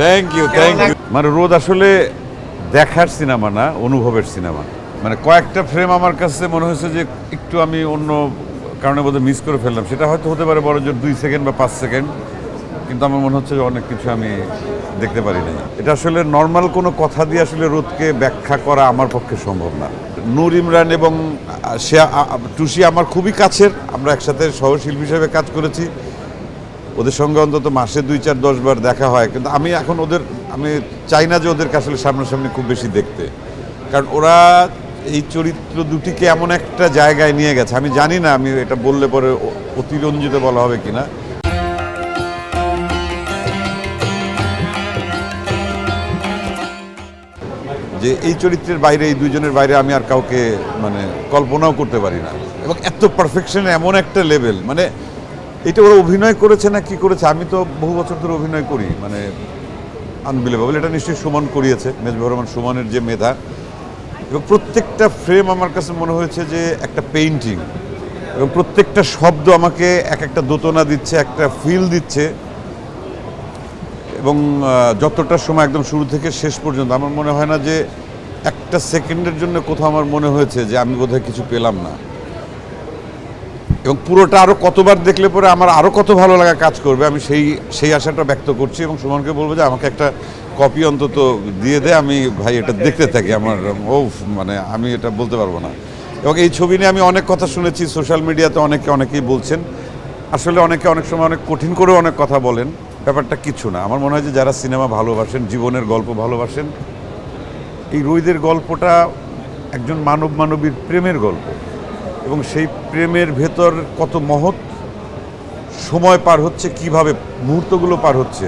Thank you. মানে রোদ আসলে দেখার সিনেমা না, অনুভবের সিনেমা। মানে কয়েকটা ফ্রেম আমার কাছে মনে হয়েছে যে একটু আমি অন্য কারণে বোধহয় মিস করে ফেললাম। সেটা হয়তো হতে পারে বড় জোর 2 সেকেন্ড বা 5 সেকেন্ড, কিন্তু আমার মনে হচ্ছে যে অনেক কিছু আমি দেখতে পারি না। এটা আসলে নর্মাল কোনো কথা দিয়ে আসলে রোদকে ব্যাখ্যা করা আমার পক্ষে সম্ভব না। নূর ইমরান এবং টুসি আমার খুবই কাছের, আমরা একসাথে সহশিল্পী হিসেবে কাজ করেছি। ওদের সঙ্গে অন্তত মাসে 2-4-10 বার দেখা হয়, কিন্তু আমি এখন আমি চাই না যে ওদেরকে আসলে সামনাসামনি খুব বেশি দেখতে, কারণ ওরা এই চরিত্র দুটিকে এমন একটা জায়গায় নিয়ে গেছে। আমি জানি না আমি এটা বললে পরে অতিরঞ্জিত বলা হবে কিনা। যে এই চরিত্রের বাইরে, এই দুইজনের বাইরে আমি আর কাউকে মানে কল্পনাও করতে পারি না। এবং এত পারফেকশন, এমন একটা লেভেল, মানে এটা ওরা অভিনয় করেছে না কি করেছে, আমি তো বহু বছর ধরে অভিনয় করি, মানে আনবিলিভেবল। এটা নিশ্চয়ই সুমন করিয়েছে, মেজবাহুর রহমান সুমনের যে মেধা। এবং প্রত্যেকটা ফ্রেম আমার কাছে মনে হয়েছে যে একটা পেইন্টিং, এবং প্রত্যেকটা শব্দ আমাকে এক একটা দোতনা দিচ্ছে, একটা ফিল দিচ্ছে। এবং যতটা সময় একদম শুরু থেকে শেষ পর্যন্ত আমার মনে হয় না যে একটা সেকেন্ডের জন্য কোথাও আমার মনে হয়েছে যে আমি বোধহয় কিছু পেলাম না। এবং পুরোটা আরও কতবার দেখলে পরে আমার আরও কত ভালো লাগা কাজ করবে, আমি সেই আশাটা ব্যক্ত করছি। এবং সুমনকে বলবো যে আমাকে একটা কপি অন্তত দিয়ে দে, আমি ভাই এটা দেখতে থাকি। আমার মানে আমি এটা বলতে পারবো না। এবং এই ছবি নিয়ে আমি অনেক কথা শুনেছি সোশ্যাল মিডিয়াতে, অনেকেই বলছেন। আসলে অনেকে অনেক সময় অনেক কঠিন করেও অনেক কথা বলেন, ব্যাপারটা কিছু না। আমার মনে হয় যে যারা সিনেমা ভালোবাসেন, জীবনের গল্প ভালোবাসেন, এই রোদের গল্পটা একজন মানবীর প্রেমের গল্প। এবং সেই প্রেমের ভেতর কত মহৎ সময় পার হচ্ছে, কিভাবে মুহূর্তগুলো পার হচ্ছে।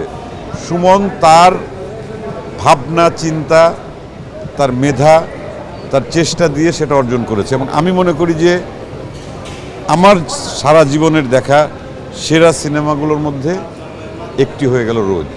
সুমন তার ভাবনা চিন্তা, তার মেধা, তার চেষ্টা দিয়ে সেটা অর্জন করেছে। এবং আমি মনে করি যে আমার সারা জীবনের দেখা সেরা সিনেমাগুলোর মধ্যে একটি হয়ে গেল রোদ।